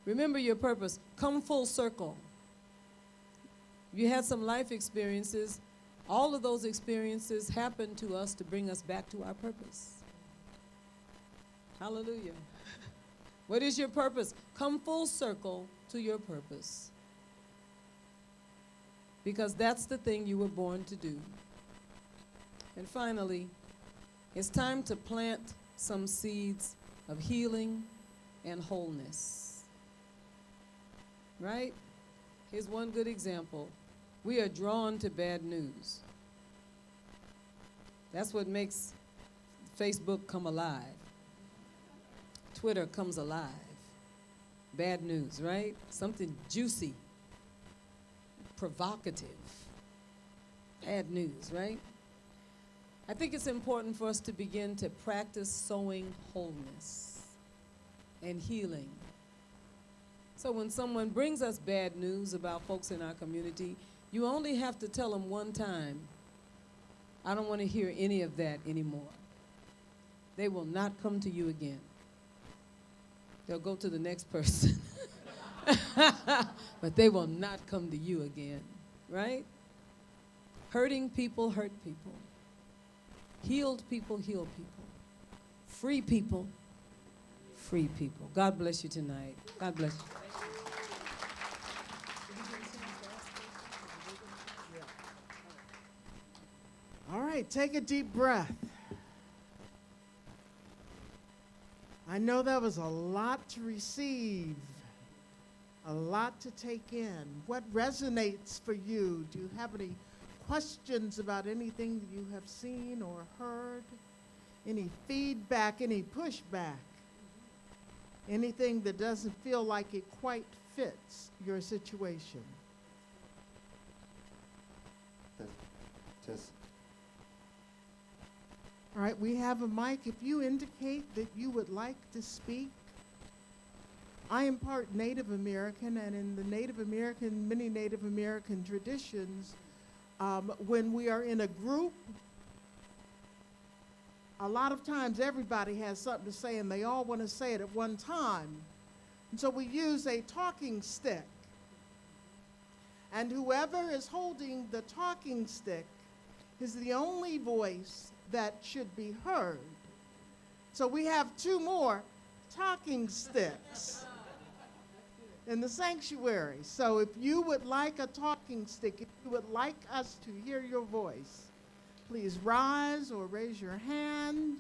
Remember your purpose. Come full circle. You had some life experiences. All of those experiences happened to us to bring us back to our purpose. Hallelujah. What is your purpose? Come full circle to your purpose. Because that's the thing you were born to do. And finally, it's time to plant some seeds of healing and wholeness. Right? Here's one good example. We are drawn to bad news. That's what makes Facebook come alive. Twitter comes alive. Bad news, right? Something juicy, provocative. Bad news, right? I think it's important for us to begin to practice sowing wholeness and healing. So when someone brings us bad news about folks in our community, you only have to tell them one time, I don't want to hear any of that anymore. They will not come to you again. They'll go to the next person. But they will not come to you again, right? Hurting people hurt people. Healed people heal people. Free people free people. God bless you tonight. God bless you. All right, take a deep breath. I know that was a lot to receive, a lot to take in. What resonates for you? Do you have any questions about anything that you have seen or heard? Any feedback, any pushback? Anything that doesn't feel like it quite fits your situation? Just All right, we have a mic. If you indicate that you would like to speak, I am part Native American, and in the many Native American traditions, when we are in a group, a lot of times everybody has something to say and they all want to say it at one time. And so we use a talking stick. And whoever is holding the talking stick is the only voice that should be heard. So we have 2 more talking sticks in the sanctuary. So if you would like a talking stick, if you would like us to hear your voice, please rise or raise your hand.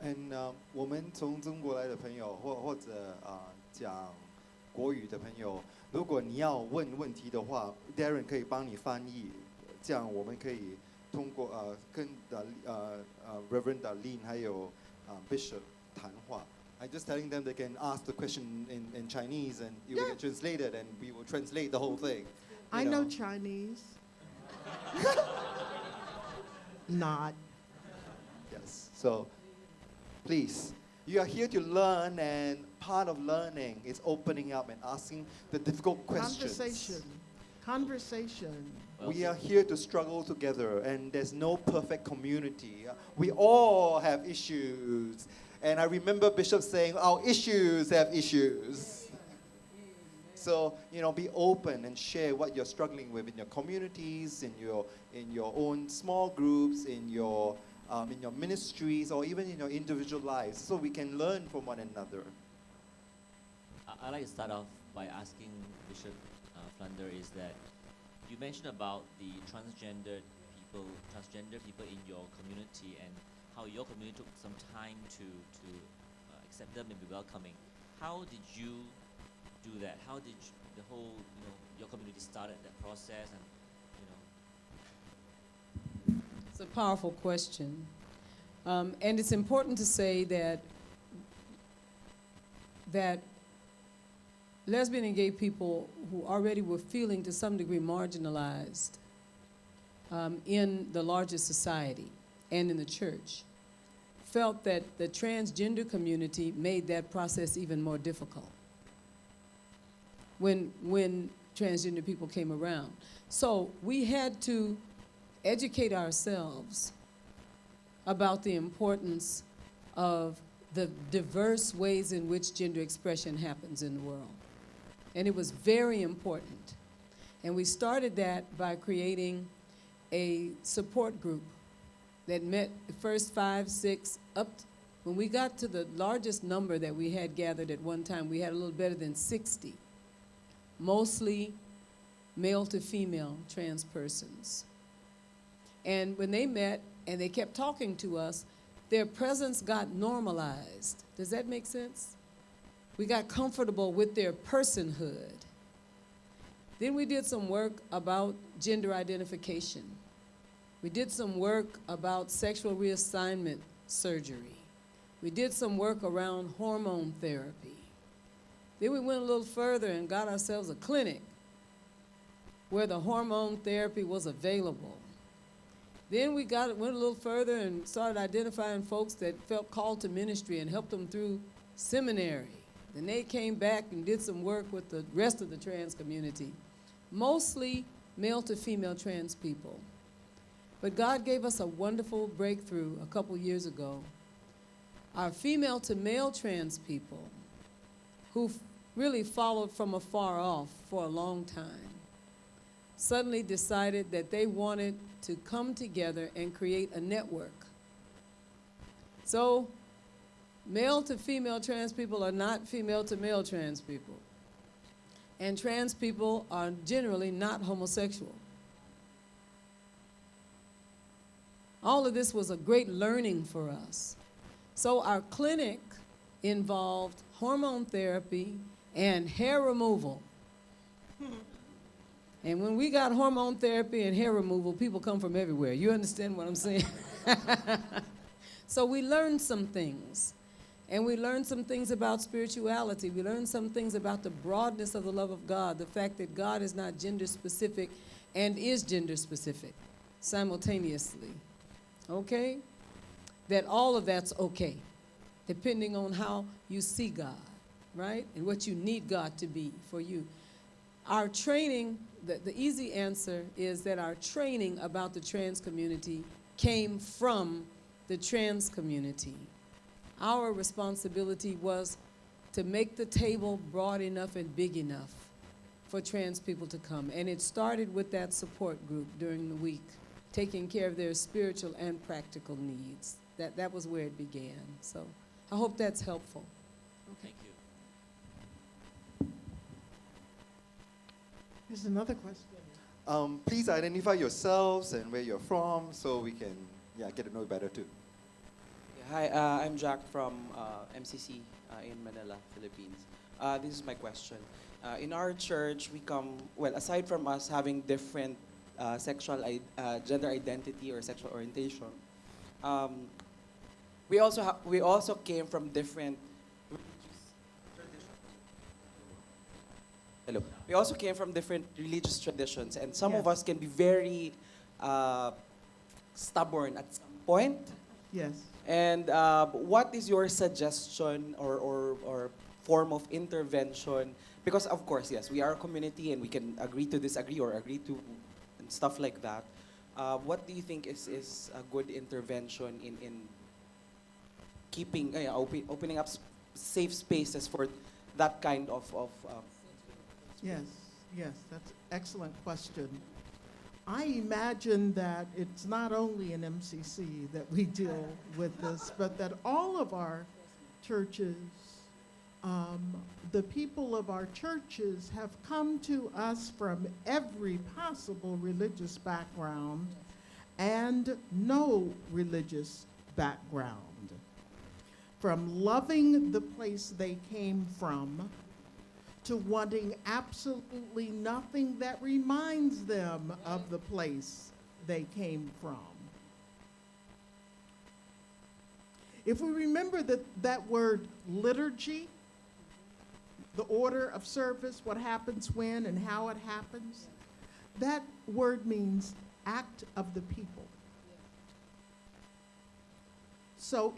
And 我们从中国来的朋友，或者讲国语的朋友，如果你要问问题的话 ，Darren 可以帮你翻译，这样我们可以通过跟Reverend Lin 还有Bishop 谈话。I'm just telling them they can ask the question in Chinese and you can translate it and we will translate the whole thing. I know Chinese. Not. Yes. So, please, you are here to learn, and part of learning is opening up and asking the difficult questions. Conversation. We are here to struggle together, and there's no perfect community. We all have issues. And I remember Bishop saying, our issues have issues. So, be open and share what you're struggling with in your communities, in your own small groups, in your ministries, or even in your individual lives, so we can learn from one another. I'd like to start off by asking Bishop Flunder is that you mentioned about the transgender people in your community and how your community took some time to accept them and be welcoming. How did you do that? How did the whole, your community started that process? And It's a powerful question. And it's important to say that lesbian and gay people who already were feeling to some degree marginalized in the larger society and in the church felt that the transgender community made that process even more difficult when transgender people came around. So we had to educate ourselves about the importance of the diverse ways in which gender expression happens in the world. And it was very important. And we started that by creating a support group that met the first 5, 6, when we got to the largest number that we had gathered at one time, we had a little better than 60, mostly male to female trans persons. And when they met and they kept talking to us, their presence got normalized. Does that make sense? We got comfortable with their personhood. Then we did some work about gender identification. We did some work about sexual reassignment surgery. We did some work around hormone therapy. Then we went a little further and got ourselves a clinic where the hormone therapy was available. Then we went a little further and started identifying folks that felt called to ministry and helped them through seminary. Then they came back and did some work with the rest of the trans community, mostly male to female trans people. But God gave us a wonderful breakthrough a couple years ago. Our female to male trans people, who really followed from afar off for a long time, suddenly decided that they wanted to come together and create a network. So male to female trans people are not female to male trans people. And trans people are generally not homosexual. All of this was a great learning for us. So our clinic involved hormone therapy and hair removal. And when we got hormone therapy and hair removal, people come from everywhere. You understand what I'm saying? So we learned some things. And we learned some things about spirituality. We learned some things about the broadness of the love of God, the fact that God is not gender specific and is gender specific simultaneously. Okay? That all of that's okay, depending on how you see God, right? And what you need God to be for you. Our training, the easy answer is that our training about the trans community came from the trans community. Our responsibility was to make the table broad enough and big enough for trans people to come. And it started with that support group during the week, taking care of their spiritual and practical needs. That was where it began. So I hope that's helpful. Thank you. Here's another question. Please identify yourselves and where you're from so we can get to know you better too. Hi, I'm Jack from MCC in Manila, Philippines. This is my question. In our church, we come, well, aside from us having different gender identity or sexual orientation, we also came from different Hello. We also came from different religious traditions, and some of Yes. us can be very stubborn at some point. Yes. And what is your suggestion or form of intervention? Because of course, yes, we are a community and we can agree to disagree or agree to and stuff like that. What do you think is a good intervention in keeping, opening up safe spaces for that kind of Yes, yes, that's an excellent question. I imagine that it's not only in MCC that we deal with this, but that all of our churches, the people of our churches have come to us from every possible religious background and no religious background. From loving the place they came from to wanting absolutely nothing that reminds them of the place they came from. If we remember that word liturgy, the order of service, what happens when and how it happens, that word means act of the people. So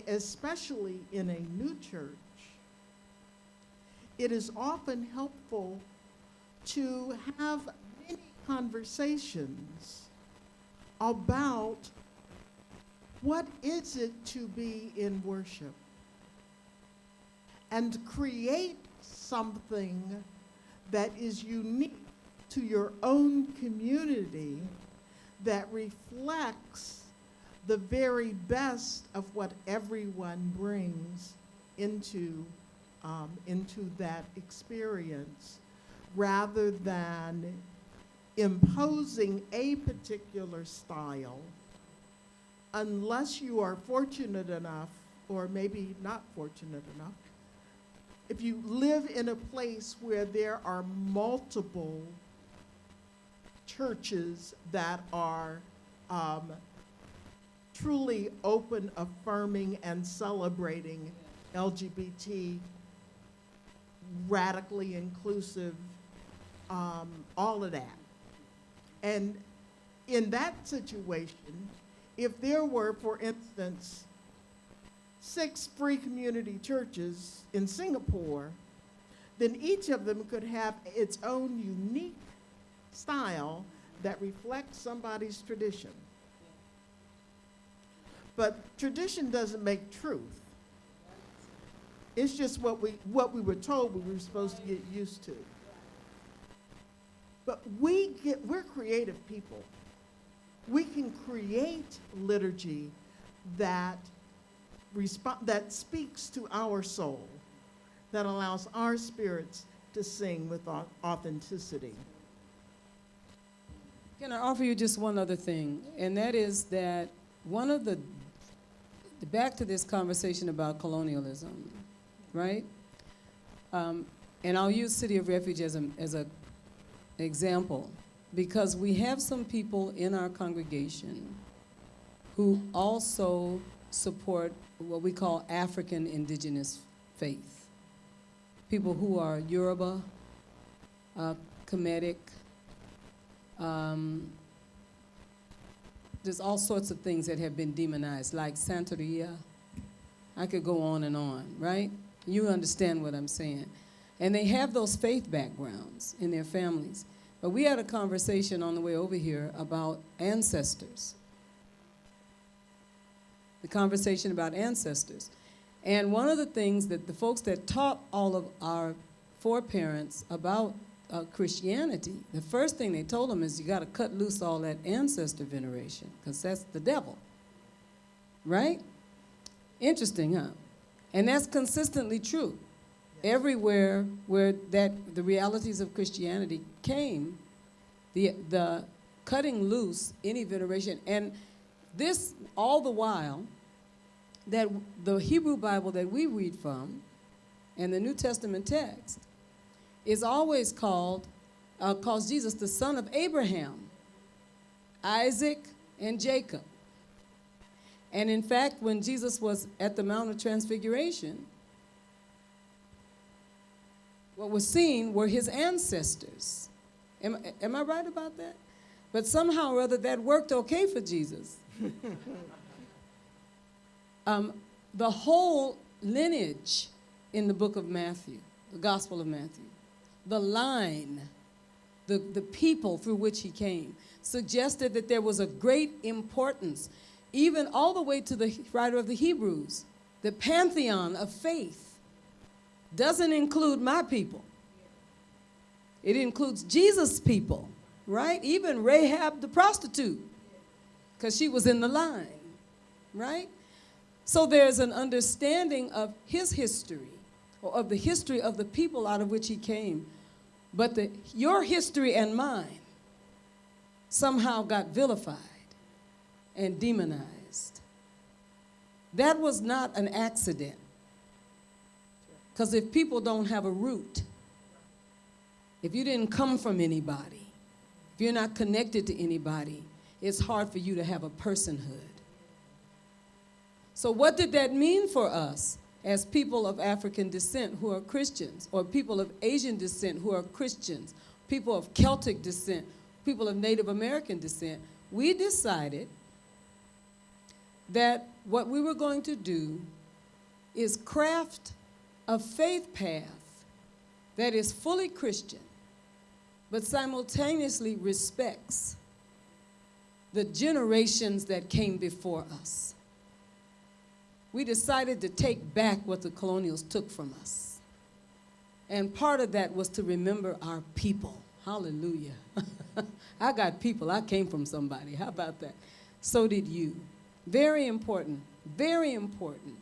especially in a new church, it is often helpful to have many conversations about what is it to be in worship? and create something that is unique to your own community that reflects the very best of what everyone brings into that experience, rather than imposing a particular style, unless you are fortunate enough, or maybe not fortunate enough, if you live in a place where there are multiple churches that are truly open, affirming, and celebrating LGBT, radically inclusive, all of that. And in that situation, if there were, for instance, 6 free community churches in Singapore, then each of them could have its own unique style that reflects somebody's tradition. But tradition doesn't make truth. It's just what we were told we were supposed to get used to. But we're creative people. We can create liturgy that speaks to our soul, that allows our spirits to sing with authenticity. Can I offer you just one other thing? And that is that one of back to this conversation about colonialism, right? And I'll use City of Refuge as an example, because we have some people in our congregation who also support what we call African indigenous faith. People who are Yoruba, Kemetic, there's all sorts of things that have been demonized, like Santeria. I could go on, right? You understand what I'm saying. And they have those faith backgrounds in their families. But we had a conversation on the way over here about ancestors. The conversation about ancestors. And one of the things that the folks that taught all of our foreparents about Christianity, the first thing they told them is you got to cut loose all that ancestor veneration, because that's the devil, right? Interesting, huh? And that's consistently true. Everywhere where the realities of Christianity came, the cutting loose any veneration, and this all the while that the Hebrew Bible that we read from and the New Testament text is always calls Jesus the son of Abraham, Isaac, and Jacob. And in fact, when Jesus was at the Mount of Transfiguration, what was seen were his ancestors. Am I right about that? But somehow or other that worked okay for Jesus. The whole lineage in the book of Matthew, the Gospel of Matthew, the line, the people through which he came, suggested that there was a great importance, even all the way to the writer of the Hebrews. The pantheon of faith doesn't include my people. It includes Jesus' people, right? Even Rahab the prostitute, because she was in the line, right? So there's an understanding of his history, or of the history of the people out of which he came. But your history and mine somehow got vilified and demonized. That was not an accident. Because if people don't have a root, if you didn't come from anybody, if you're not connected to anybody, it's hard for you to have a personhood. So what did that mean for us as people of African descent who are Christians, or people of Asian descent who are Christians, people of Celtic descent, people of Native American descent? We decided that what we were going to do is craft a faith path that is fully Christian, but simultaneously respects the generations that came before us. we decided to take back what the colonials took from us. And part of that was to remember our people. Hallelujah. I got people. I came from somebody. How about that? So did you. Very important. Very important.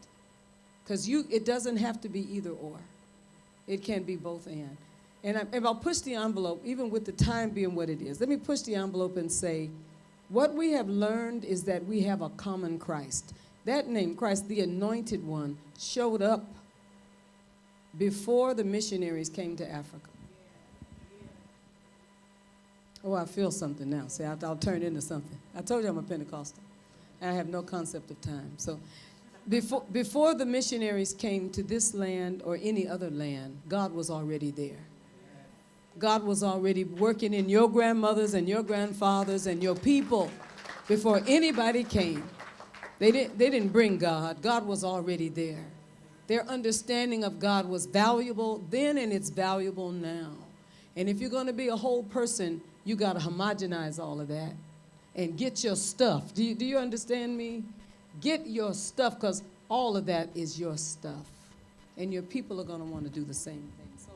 Because it doesn't have to be either or. It can be both and. And if I'll push the envelope, even with the time being what it is, let me push the envelope and say, what we have learned is that we have a common Christ. That name, Christ, the Anointed One, showed up before the missionaries came to Africa. Oh, I feel something now. See, I'll turn into something. I told you I'm a Pentecostal. I have no concept of time. So before the missionaries came to this land or any other land, God was already there. God was already working in your grandmothers and your grandfathers and your people before anybody came. They didn't bring God. God was already there. Their understanding of God was valuable then and it's valuable now. And if you're going to be a whole person, you got to homogenize all of that and get your stuff. Do you understand me? Get your stuff, because all of that is your stuff. And your people are going to want to do the same thing. So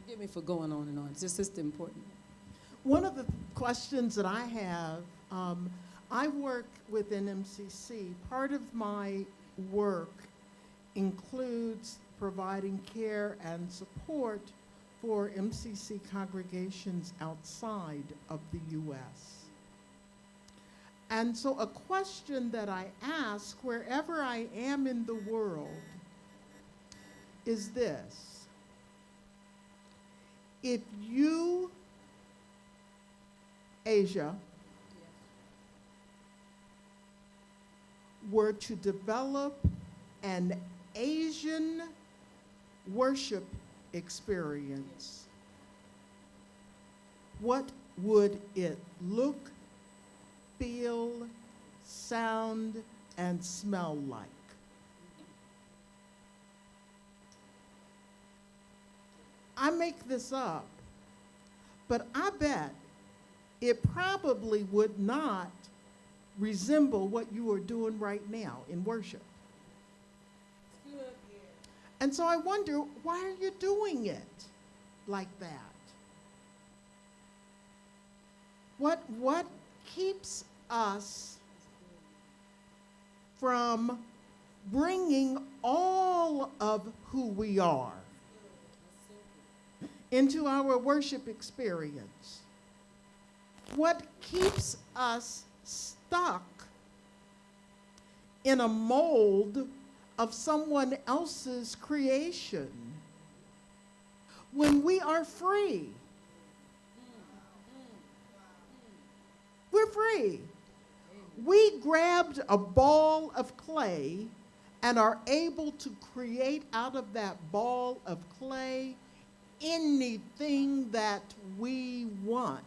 forgive me for going on and on. It's just important. One of the questions that I have, I work within MCC. Part of my work includes providing care and support for MCC congregations outside of the U.S. And so a question that I ask wherever I am in the world is this: if you, Asia, were to develop an Asian worship experience, what would it look, feel, sound, and smell like? I make this up, but I bet it probably would not resemble what you are doing right now in worship. And so I wonder, why are you doing it like that? What keeps us from bringing all of who we are into our worship experience? What keeps us stuck in a mold of someone else's creation when we are free? We're free. We grabbed a ball of clay and are able to create out of that ball of clay anything that we want.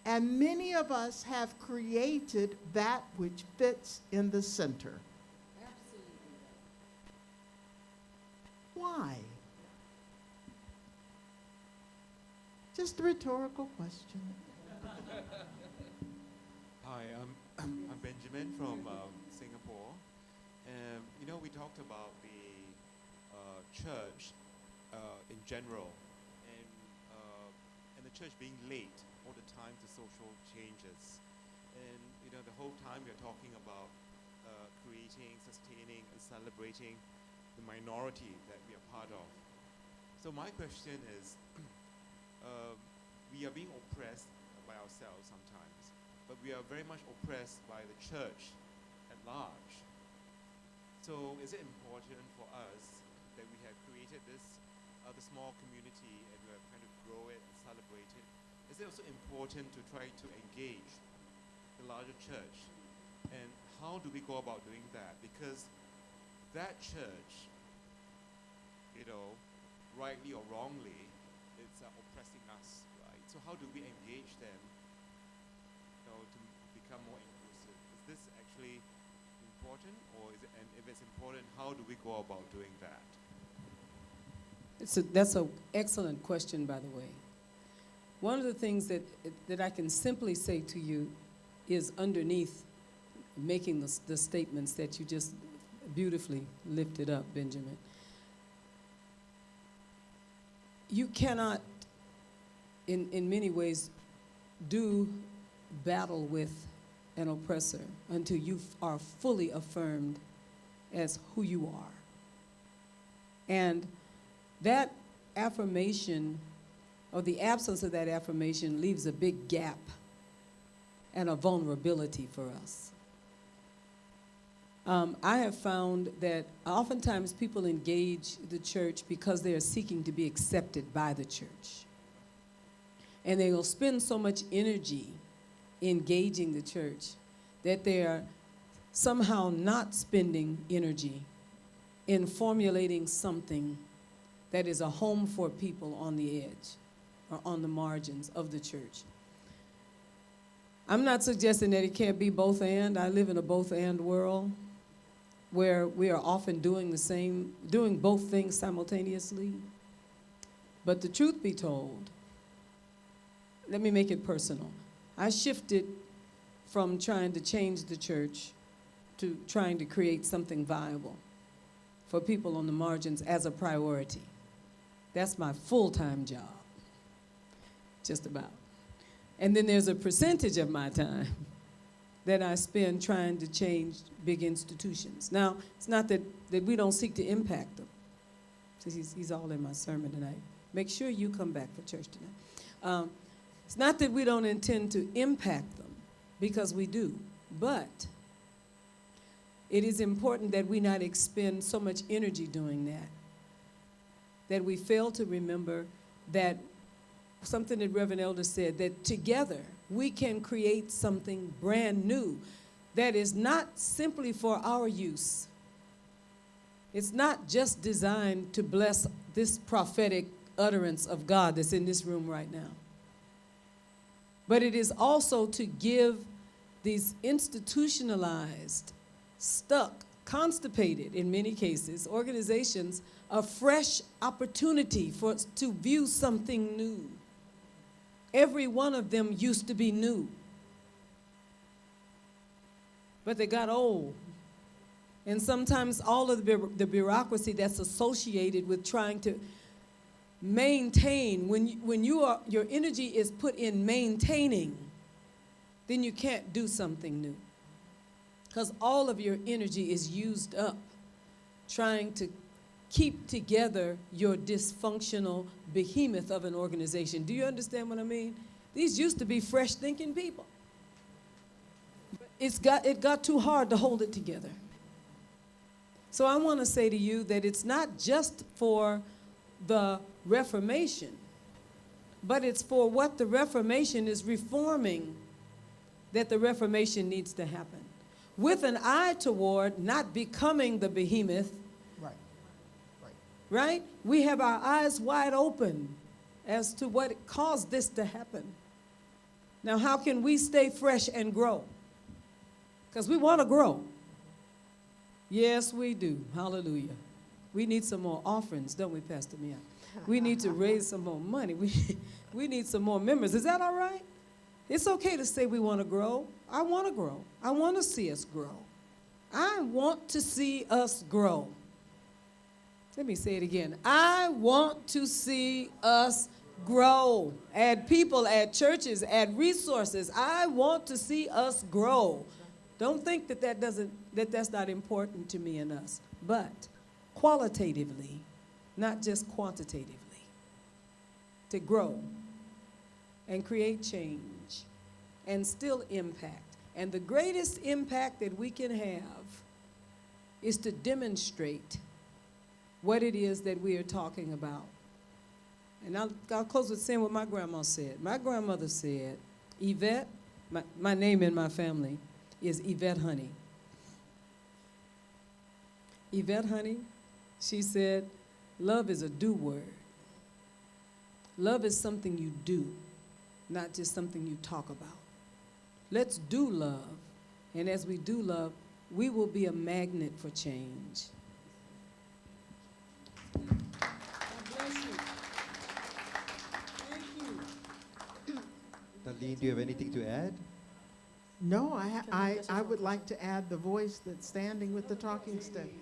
And many of us have created that which fits in the center. Why? Just a rhetorical question. Hi, I'm Benjamin from Singapore. We talked about the church in general, and the church being late all the time to social changes. And the whole time we're talking about creating, sustaining, and celebrating the minority that we are part of. So my question is, we are being oppressed by ourselves sometimes, but we are very much oppressed by the church at large. So is it important for us that we have created this other small community and we are trying to grow it and celebrate it? Is it also important to try to engage the larger church? And how do we go about doing that? Because that church, rightly or wrongly, it's oppressing us, right? So how do we engage them, to become more inclusive? Is this actually important, and if it's important, how do we go about doing that? That's an excellent question, by the way. One of the things that I can simply say to you is underneath making the statements that you just beautifully lifted up, Benjamin. You cannot, in many ways, do battle with an oppressor until you are fully affirmed as who you are. And that affirmation, or the absence of that affirmation, leaves a big gap and a vulnerability for us. I have found that oftentimes people engage the church because they are seeking to be accepted by the church. And they will spend so much energy engaging the church that they are somehow not spending energy in formulating something that is a home for people on the edge or on the margins of the church. I'm not suggesting that it can't be both and. I live in a both and world where we are often doing both things simultaneously. But the truth be told, let me make it personal. I shifted from trying to change the church to trying to create something viable for people on the margins as a priority. That's my full-time job, just about. And then there's a percentage of my time that I spend trying to change big institutions. Now, it's not that we don't seek to impact them. He's all in my sermon tonight. Make sure you come back for church tonight. It's not that we don't intend to impact them, because we do. But it is important that we not expend so much energy doing that we fail to remember that something that Reverend Elder said, that together we can create something brand new that is not simply for our use. It's not just designed to bless this prophetic utterance of God that's in this room right now, but it is also to give these institutionalized, stuck, constipated, in many cases, organizations a fresh opportunity to view something new. Every one of them used to be new, but they got old. And sometimes all of the bureaucracy that's associated with trying to maintain, when your energy is put in maintaining, then you can't do something new. Because all of your energy is used up trying to keep together your dysfunctional behemoth of an organization. Do you understand what I mean? These used to be fresh thinking people. But it got too hard to hold it together. So I want to say to you that it's not just for the Reformation, but it's for what the Reformation is reforming that the Reformation needs to happen, with an eye toward not becoming the behemoth. Right? We have our eyes wide open as to what caused this to happen. Now, how can we stay fresh and grow? Because we want to grow. Yes, we do. Hallelujah. We need some more offerings, don't we, Pastor Mia? We need to raise some more money. We need some more members. Is that all right? It's okay to say we want to grow. I want to grow. I want to see us grow. I want to see us grow. Let me say it again. I want to see us grow. Add people, add churches, add resources. I want to see us grow. Don't think that's not important to me and us, but qualitatively, not just quantitatively, to grow and create change and still impact. And the greatest impact that we can have is to demonstrate what it is that we are talking about. And I'll close with saying what my grandma said. My grandmother said, Yvette, my name in my family is Yvette Honey. Yvette Honey, she said, love is a do word. Love is something you do, not just something you talk about. Let's do love. And as we do love, we will be a magnet for change. God bless you. Thank you. Darlene, do you have anything to add? No, Can I guess I it's would one like to add the voice that's standing with the talking stick.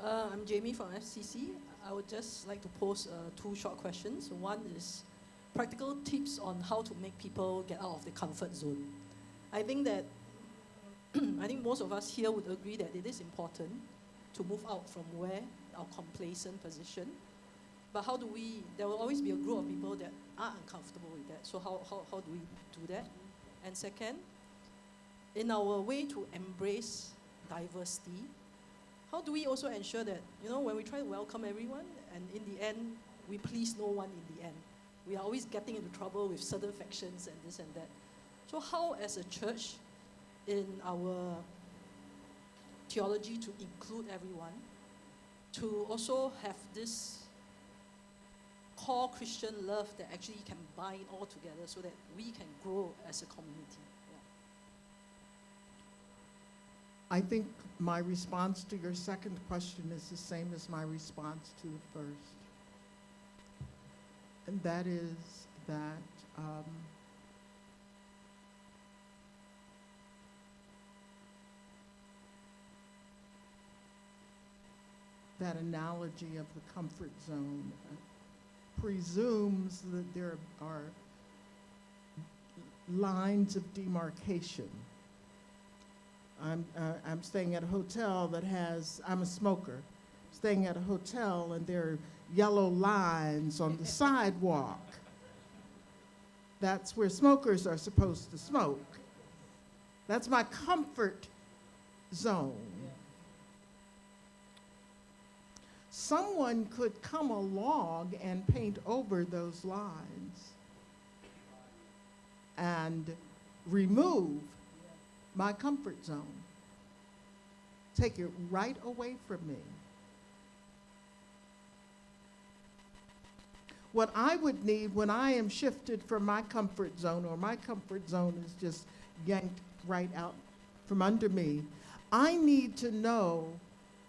I'm Jamie from FCC. I would just like to pose two short questions. One is practical tips on how to make people get out of the comfort zone. I think that I think most of us here would agree that it is important to move out from where our complacent position. But how do we, there will always be a group of people that are uncomfortable with that. So how do we do that? And second, in our way to embrace diversity, how do we also ensure that, when we try to welcome everyone, and in the end, we please no one in the end? We are always getting into trouble with certain factions and this and that. So how, as a church, in our theology to include everyone, to also have this core Christian love that actually can bind all together so that we can grow as a community? I think my response to your second question is the same as my response to the first. And that is that that analogy of the comfort zone presumes that there are lines of demarcation. I'm staying at a hotel that has, I'm a smoker, staying at a hotel and there are yellow lines on the sidewalk. That's where smokers are supposed to smoke. That's my comfort zone. Someone could come along and paint over those lines and remove my comfort zone. Take it right away from me. What I would need when I am shifted from my comfort zone, or my comfort zone is just yanked right out from under me, I need to know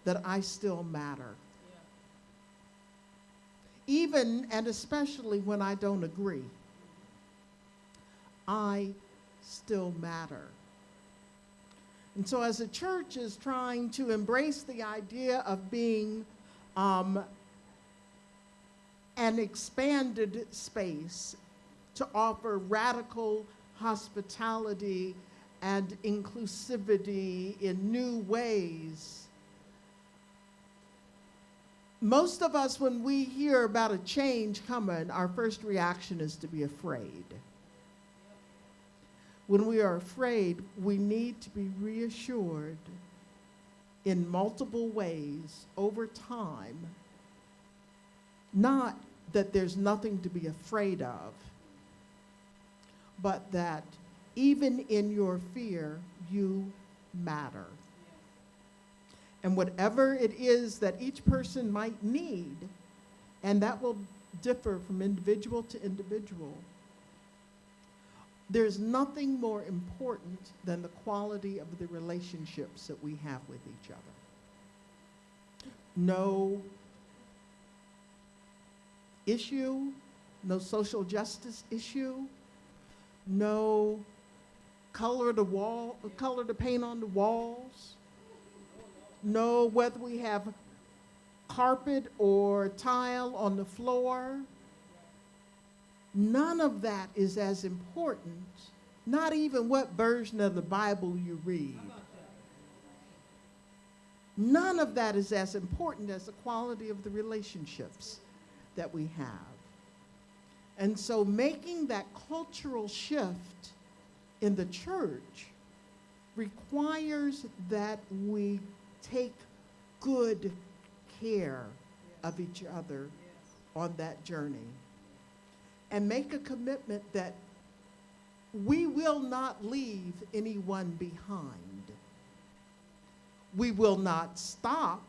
that I still matter. Even and especially when I don't agree, I still matter. And so as a church is trying to embrace the idea of being an expanded space to offer radical hospitality and inclusivity in new ways, most of us, when we hear about a change coming, our first reaction is to be afraid. When we are afraid, we need to be reassured in multiple ways over time, not that there's nothing to be afraid of, but that even in your fear, you matter. And whatever it is that each person might need, and that will differ from individual to individual, there's nothing more important than the quality of the relationships that we have with each other. No issue, no social justice issue, no color to paint on the walls, no whether we have carpet or tile on the floor. None of that is as important, not even what version of the Bible you read. None of that is as important as the quality of the relationships that we have. And so making that cultural shift in the church requires that we take good care of each other on that journey. And make a commitment that we will not leave anyone behind. We will not stop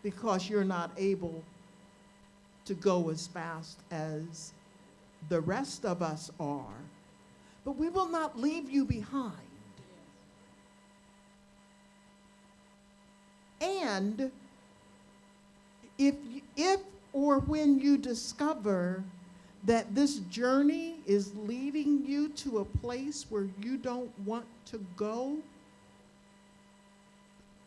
because you're not able to go as fast as the rest of us are. But we will not leave you behind. And if or when you discover that this journey is leading you to a place where you don't want to go,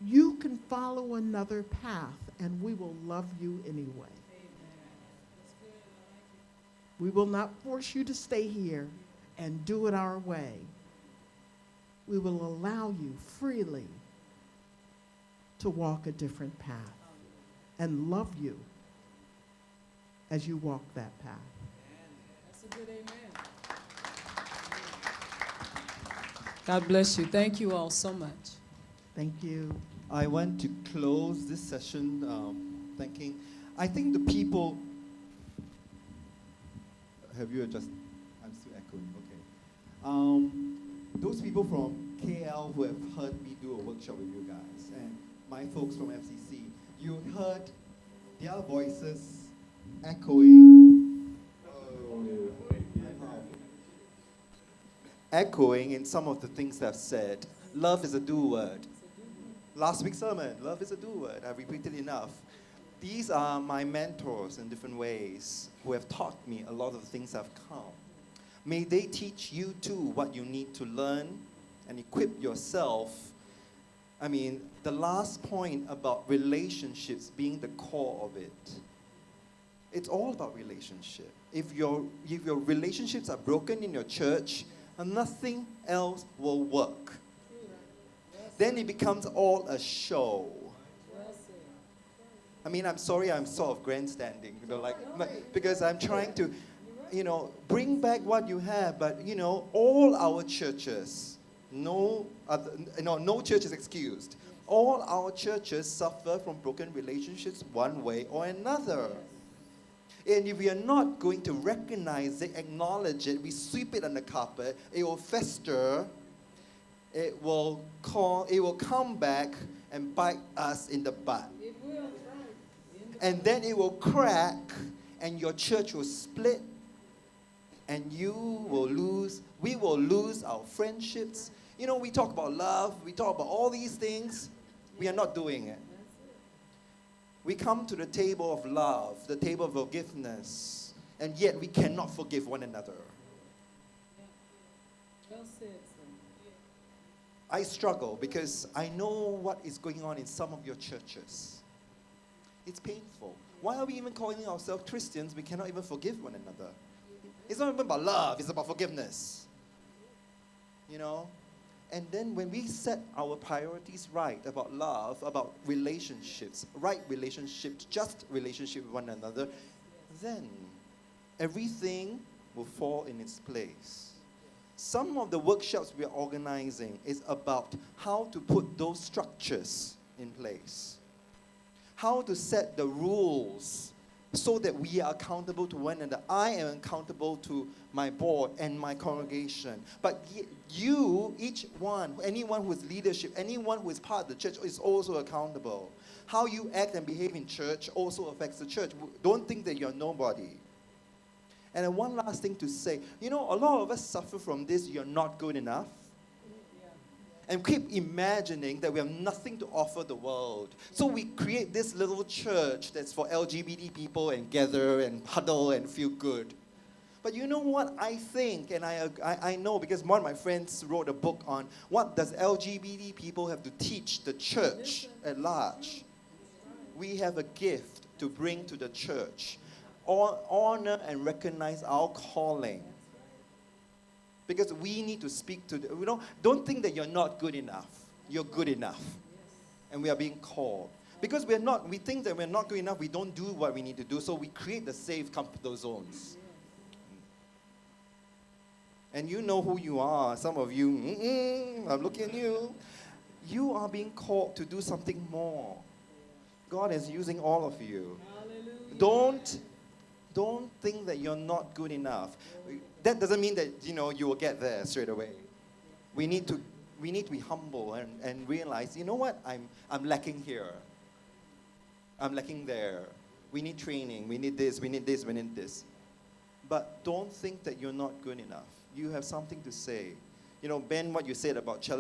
you can follow another path and we will love you anyway. We will not force you to stay here and do it our way. We will allow you freely to walk a different path and love you as you walk that path. That's a good amen. God bless you. Thank you all so much. Thank you. I want to close this session thanking, I think the people, have you adjusted? I'm still echoing, okay. Those people from KL who have heard me do a workshop with you guys, and my folks from FCC, you heard their voices echoing, echoing in some of the things that I've said. Love is a do word. Last week's sermon, love is a do word. I've repeated enough. These are my mentors in different ways who have taught me a lot of the things I've come. May they teach you too what you need to learn and equip yourself. I mean, the last point about relationships being the core of it. It's all about relationship. If your relationships are broken in your church, nothing else will work. Then it becomes all a show. I mean, I'm sorry, I'm sort of grandstanding, because I'm trying to, bring back what you have. But all our churches, no church is excused. All our churches suffer from broken relationships one way or another. And if we are not going to recognize it, acknowledge it, we sweep it on the carpet, it will fester. It will come back and bite us in the butt. It will. And then it will crack, and your church will split, and we will lose our friendships. We talk about love, we talk about all these things. We are not doing it. We come to the table of love, the table of forgiveness, and yet we cannot forgive one another. Well said, son. I struggle because I know what is going on in some of your churches. It's painful. Why are we even calling ourselves Christians? We cannot even forgive one another. It's not even about love, it's about forgiveness. And then when we set our priorities right about love, about relationships, right relationships, just relationship with one another, then everything will fall in its place. Some of the workshops we are organizing is about how to put those structures in place. How to set the rules so that we are accountable to one another. I am accountable to my board and my congregation. But you, each one, anyone who is leadership, anyone who is part of the church is also accountable. How you act and behave in church also affects the church. Don't think that you're nobody. And then one last thing to say, a lot of us suffer from this, you're not good enough. And keep imagining that we have nothing to offer the world. So we create this little church that's for LGBT people and gather and huddle and feel good. But you know what I think, and I know because one of my friends wrote a book on what does LGBT people have to teach the church at large. We have a gift to bring to the church. Honor and recognize our calling. Because we need to speak to don't think that you're not good enough. You're good enough. And we are being called. Because we think that we're not good enough, we don't do what we need to do, so we create the safe, comfortable zones. And you know who you are. Some of you, I'm looking at you. You are being called to do something more. God is using all of you. Hallelujah. Don't think that you're not good enough. That doesn't mean that you will get there straight away. We need to be humble and realize, you know what? I'm lacking here. I'm lacking there. We need training. We need this. We need this. We need this. But don't think that you're not good enough. You have something to say. Ben, what you said about challenge.